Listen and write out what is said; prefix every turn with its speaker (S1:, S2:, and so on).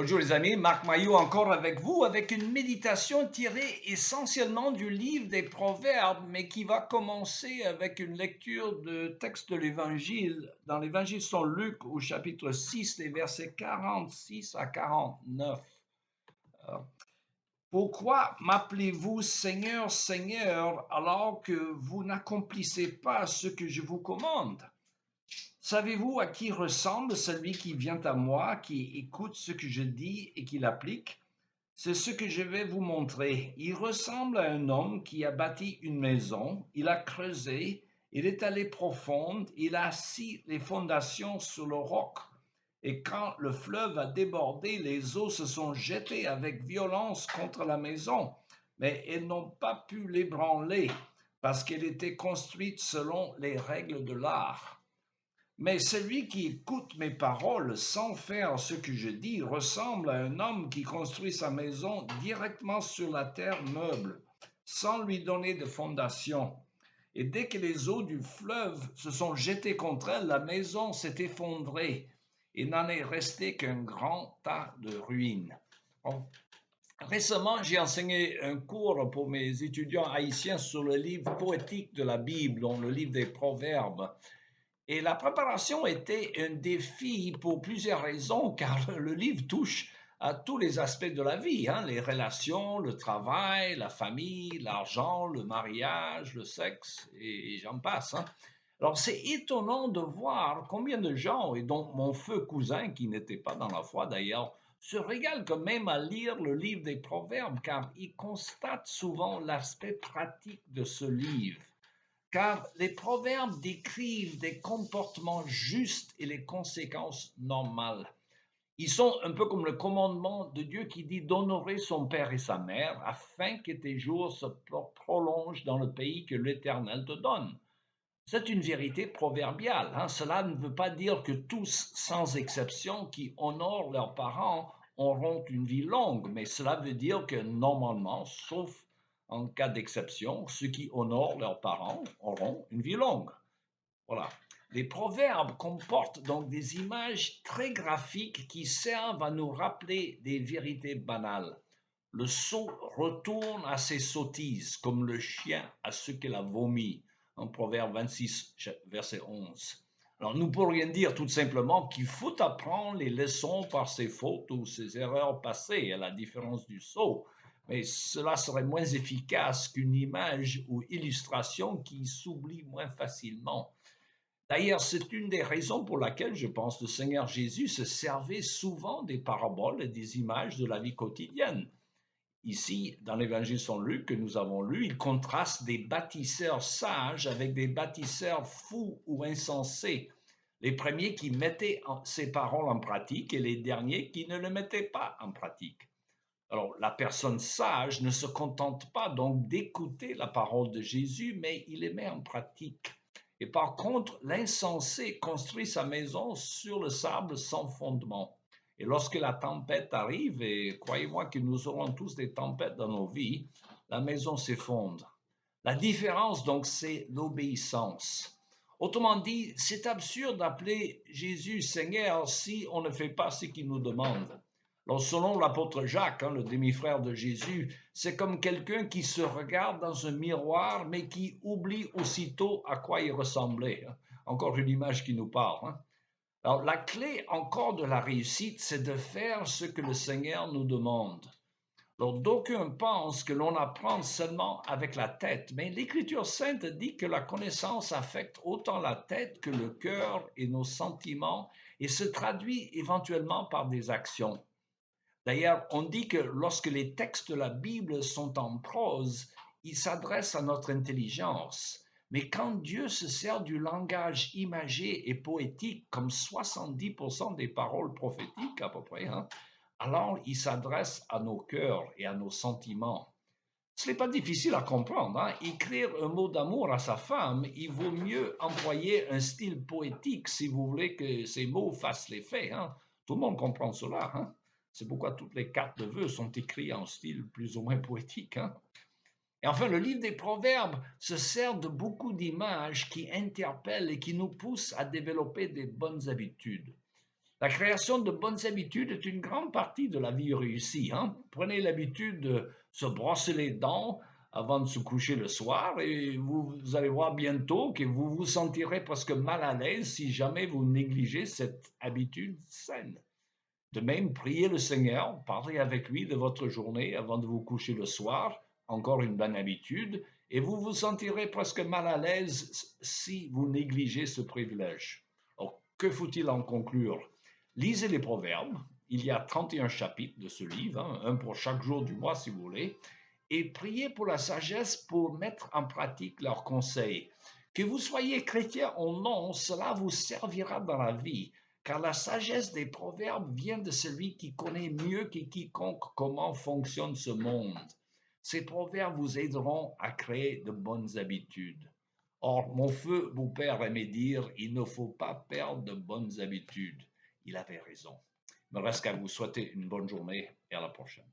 S1: Bonjour les amis, Marc Maillot encore avec vous avec une méditation tirée essentiellement du livre des Proverbes, mais qui va commencer avec une lecture de texte de l'Évangile, dans l'Évangile selon Luc au chapitre 6, les versets 46 à 49. Pourquoi m'appelez-vous Seigneur, Seigneur, alors que vous n'accomplissez pas ce que je vous commande? Savez-vous à qui ressemble celui qui vient à moi, qui écoute ce que je dis et qui l'applique? C'est ce que je vais vous montrer. Il ressemble à un homme qui a bâti une maison, il a creusé, il est allé profond, il a assis les fondations sur le roc. Et quand le fleuve a débordé, les eaux se sont jetées avec violence contre la maison, mais elles n'ont pas pu l'ébranler parce qu'elle était construite selon les règles de l'art. Mais celui qui écoute mes paroles sans faire ce que je dis ressemble à un homme qui construit sa maison directement sur la terre meuble, sans lui donner de fondation. Et dès que les eaux du fleuve se sont jetées contre elle, la maison s'est effondrée et n'en est resté qu'un grand tas de ruines. Bon. Récemment, j'ai enseigné un cours pour mes étudiants haïtiens sur le livre poétique de la Bible, dont le livre des Proverbes. Et la préparation était un défi pour plusieurs raisons, car le livre touche à tous les aspects de la vie, hein, les relations, le travail, la famille, l'argent, le mariage, le sexe, et j'en passe. Hein. Alors c'est étonnant de voir combien de gens, et dont mon feu cousin, qui n'était pas dans la foi d'ailleurs, se régale quand même à lire le livre des Proverbes, car il constate souvent l'aspect pratique de ce livre car les proverbes décrivent des comportements justes et les conséquences normales. Ils sont un peu comme le commandement de Dieu qui dit d'honorer son père et sa mère afin que tes jours se prolongent dans le pays que l'Éternel te donne. C'est une vérité proverbiale. Hein. Cela ne veut pas dire que tous, sans exception, qui honorent leurs parents auront une vie longue, mais cela veut dire que normalement, sauf en cas d'exception, ceux qui honorent leurs parents auront une vie longue. Voilà. Les proverbes comportent donc des images très graphiques qui servent à nous rappeler des vérités banales. Le sot retourne à ses sottises, comme le chien à ce qu'il a vomi, en Proverbe 26, verset 11. Alors nous pourrions dire tout simplement qu'il faut apprendre les leçons par ses fautes ou ses erreurs passées, à la différence du sot, mais cela serait moins efficace qu'une image ou illustration qui s'oublie moins facilement. D'ailleurs, c'est une des raisons pour laquelle je pense le Seigneur Jésus se servait souvent des paraboles et des images de la vie quotidienne. Ici, dans l'évangile selon Luc que nous avons lu, il contraste des bâtisseurs sages avec des bâtisseurs fous ou insensés. Les premiers qui mettaient ces paroles en pratique et les derniers qui ne le mettaient pas en pratique. Alors, la personne sage ne se contente pas donc d'écouter la parole de Jésus, mais il les met en pratique. Et par contre, l'insensé construit sa maison sur le sable sans fondement. Et lorsque la tempête arrive, et croyez-moi que nous aurons tous des tempêtes dans nos vies, la maison s'effondre. La différence, donc, c'est l'obéissance. Autrement dit, c'est absurde d'appeler Jésus Seigneur si on ne fait pas ce qu'il nous demande. Alors, selon l'apôtre Jacques, hein, le demi-frère de Jésus, c'est comme quelqu'un qui se regarde dans un miroir, mais qui oublie aussitôt à quoi il ressemblait. Hein. Encore une image qui nous parle. Hein. Alors, la clé encore de la réussite, c'est de faire ce que le Seigneur nous demande. Alors, d'aucuns pensent que l'on apprend seulement avec la tête, mais l'Écriture sainte dit que la connaissance affecte autant la tête que le cœur et nos sentiments et se traduit éventuellement par des actions. D'ailleurs, on dit que lorsque les textes de la Bible sont en prose, ils s'adressent à notre intelligence. Mais quand Dieu se sert du langage imagé et poétique, comme 70% des paroles prophétiques à peu près, hein, alors il s'adresse à nos cœurs et à nos sentiments. Ce n'est pas difficile à comprendre. Hein. Écrire un mot d'amour à sa femme, il vaut mieux employer un style poétique si vous voulez que ces mots fassent l'effet. Hein. Tout le monde comprend cela. Hein. C'est pourquoi toutes les cartes de vœux sont écrites en style plus ou moins poétique. Hein. Et enfin, le livre des Proverbes se sert de beaucoup d'images qui interpellent et qui nous poussent à développer des bonnes habitudes. La création de bonnes habitudes est une grande partie de la vie réussie, hein. Prenez l'habitude de se brosser les dents avant de se coucher le soir et vous allez voir bientôt que vous vous sentirez presque mal à l'aise si jamais vous négligez cette habitude saine. De même, priez le Seigneur, parlez avec lui de votre journée avant de vous coucher le soir, encore une bonne habitude, et vous vous sentirez presque mal à l'aise si vous négligez ce privilège. Alors, que faut-il en conclure? Lisez les Proverbes, il y a 31 chapitres de ce livre, hein, un pour chaque jour du mois si vous voulez, et priez pour la sagesse pour mettre en pratique leurs conseils. Que vous soyez chrétien ou non, cela vous servira dans la vie car la sagesse des proverbes vient de celui qui connaît mieux que quiconque comment fonctionne ce monde. Ces proverbes vous aideront à créer de bonnes habitudes. Or, mon feu beau-père aimait dire, il ne faut pas perdre de bonnes habitudes. Il avait raison. Il me reste qu'à vous souhaiter une bonne journée et à la prochaine.